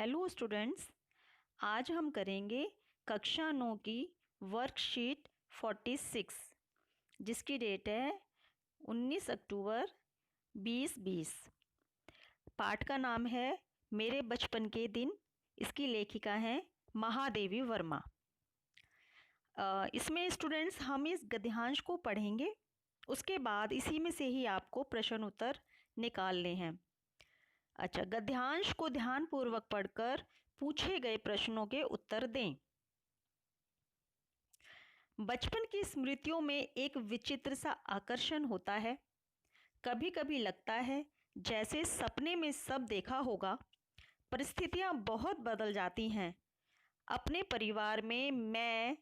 Hello students, आज हम करेंगे कक्षा 9 की वर्कशीट 46 जिसकी डेट है 19 अक्टूबर 2020। पाठ का नाम है मेरे बचपन के दिन। इसकी लेखिका हैं महादेवी वर्मा। इसमें स्टूडेंट्स हम इस गद्यांश को पढ़ेंगे, उसके बाद इसी में से ही आपको प्रश्न उत्तर निकालने हैं। अच्छा, गद्यांश को ध्यानपूर्वक पढ़कर पूछे गए प्रश्नों के उत्तर दें। बचपन की स्मृतियों में एक विचित्र सा आकर्षण होता है। कभी कभी लगता है जैसे सपने में सब देखा होगा। परिस्थितियां बहुत बदल जाती हैं। अपने परिवार में मैं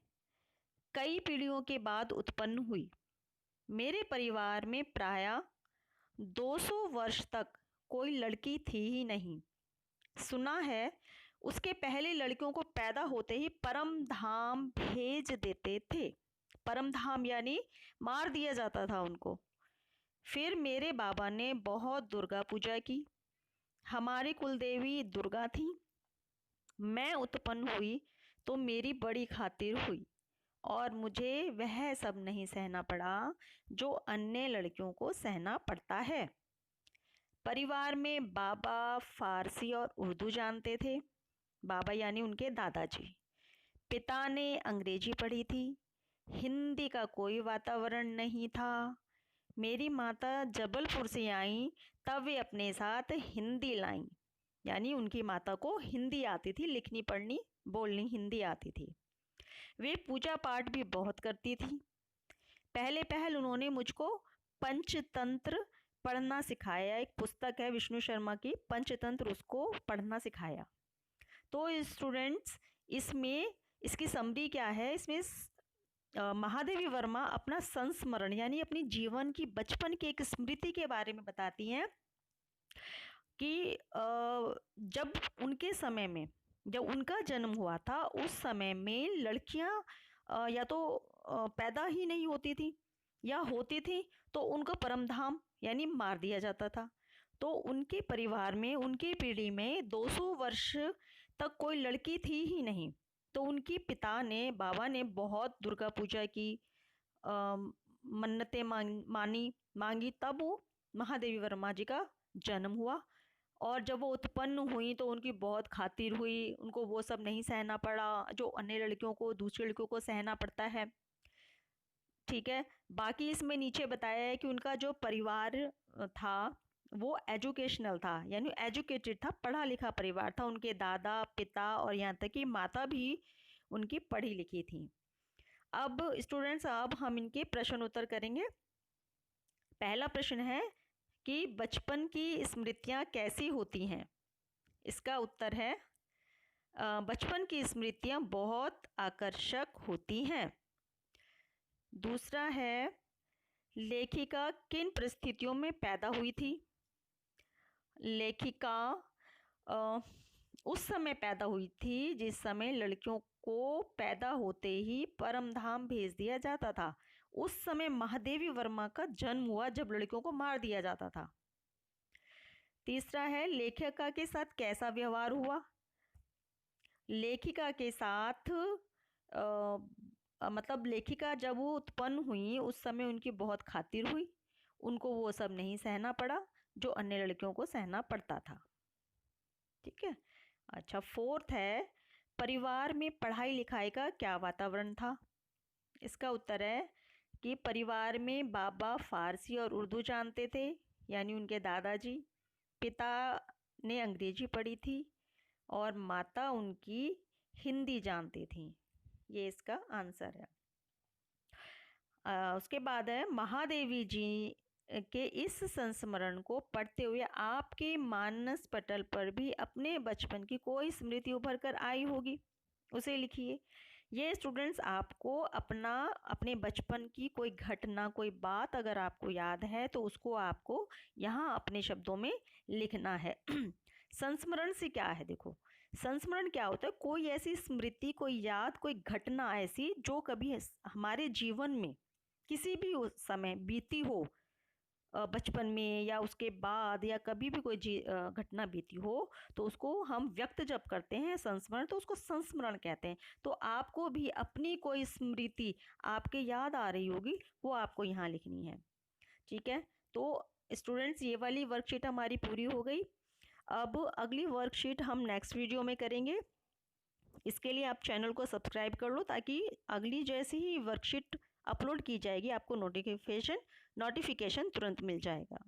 कई पीढ़ियों के बाद उत्पन्न हुई। मेरे परिवार में प्रायः 200 वर्ष तक कोई लड़की थी ही नहीं। सुना है उसके पहले लड़कियों को पैदा होते ही परम धाम भेज देते थे। परम धाम यानी मार दिया जाता था उनको। फिर मेरे बाबा ने बहुत दुर्गा पूजा की। हमारी कुलदेवी दुर्गा थी। मैं उत्पन्न हुई तो मेरी बड़ी खातिर हुई और मुझे वह सब नहीं सहना पड़ा जो अन्य लड़कियों को सहना पड़ता है। परिवार में बाबा फारसी और उर्दू जानते थे। बाबा यानी उनके दादाजी। पिता ने अंग्रेजी पढ़ी थी। हिंदी का कोई वातावरण नहीं था। मेरी माता जबलपुर से आई तब वे अपने साथ हिंदी लाईं, यानी उनकी माता को हिंदी आती थी, लिखनी पढ़नी बोलनी हिंदी आती थी। वे पूजा पाठ भी बहुत करती थी। पहले उन्होंने मुझको पंचतंत्र पढ़ना सिखाया। एक पुस्तक है विष्णु शर्मा की पंचतंत्र, उसको पढ़ना सिखाया। तो स्टूडेंट्स, इसमें इसकी समरी क्या है? इसमें महादेवी वर्मा अपना संस्मरण यानी अपनी जीवन की बचपन की एक स्मृति के बारे में बताती हैं कि जब उनके समय में, जब उनका जन्म हुआ था उस समय में लड़कियां या तो पैदा ही नहीं होती थी या होती थी तो उनको परमधाम यानी मार दिया जाता था। तो उनके परिवार में, उनकी पीढ़ी में 200 वर्ष तक कोई लड़की थी ही नहीं। तो उनकी पिता ने, बाबा ने बहुत दुर्गा पूजा की, मन्नतें मांगी, तब वो महादेवी वर्मा जी का जन्म हुआ। और जब वो उत्पन्न हुई तो उनकी बहुत खातिर हुई। उनको वो सब नहीं सहना पड़ा जो अन्य लड़कियों को, दूसरी लड़कियों को सहना पड़ता है। ठीक है। बाकी इसमें नीचे बताया है कि उनका जो परिवार था वो एजुकेशनल था, यानी एजुकेटेड था, पढ़ा लिखा परिवार था। उनके दादा, पिता और यहाँ तक कि माता भी उनकी पढ़ी लिखी थी। अब स्टूडेंट्स, अब हम इनके प्रश्न उत्तर करेंगे। पहला प्रश्न है कि बचपन की स्मृतियाँ कैसी होती हैं? इसका उत्तर है बचपन की स्मृतियाँ बहुत आकर्षक होती हैं। दूसरा है लेखिका किन परिस्थितियों में पैदा हुई थी? लेखिका उस समय पैदा हुई थी जिस समय लड़कियों को पैदा होते ही परमधाम भेज दिया जाता था। उस समय महादेवी वर्मा का जन्म हुआ जब लड़कियों को मार दिया जाता था। तीसरा है लेखिका के साथ कैसा व्यवहार हुआ? लेखिका के साथ मतलब लेखिका जब वो उत्पन्न हुई उस समय उनकी बहुत खातिर हुई। उनको वो सब नहीं सहना पड़ा जो अन्य लड़कियों को सहना पड़ता था। ठीक है। अच्छा, फोर्थ है परिवार में पढ़ाई लिखाई का क्या वातावरण था? इसका उत्तर है कि परिवार में बाबा फारसी और उर्दू जानते थे, यानी उनके दादाजी। पिता ने अंग्रेजी पढ़ी थी और माता उनकी हिंदी जानती थी। ये इसका आंसर है। उसके बाद है महादेवी जी के इस संस्मरण को पढ़ते हुए आपके मानस पटल पर भी अपने बचपन की कोई स्मृति उभर कर आई होगी, उसे लिखिए। ये स्टूडेंट्स आपको अपने बचपन की कोई घटना, कोई बात अगर आपको याद है तो उसको आपको यहाँ अपने शब्दों में लिखना है। संस्मरण से क्या है? देखो, संस्मरण क्या होता है? कोई ऐसी स्मृति, कोई याद, कोई घटना ऐसी जो कभी हमारे जीवन में किसी भी समय बीती हो, बचपन में या उसके बाद या कभी भी कोई घटना बीती हो, तो उसको हम व्यक्त जब करते हैं संस्मरण, तो उसको संस्मरण कहते हैं। तो आपको भी अपनी कोई स्मृति आपके याद आ रही होगी, वो आपको यहाँ लिखनी है। ठीक है, तो स्टूडेंट्स ये वाली वर्कशीट हमारी पूरी हो गई। अब अगली वर्कशीट हम नेक्स्ट वीडियो में करेंगे। इसके लिए आप चैनल को सब्सक्राइब कर लो, ताकि अगली जैसी ही वर्कशीट अपलोड की जाएगी आपको नोटिफिकेशन तुरंत मिल जाएगा।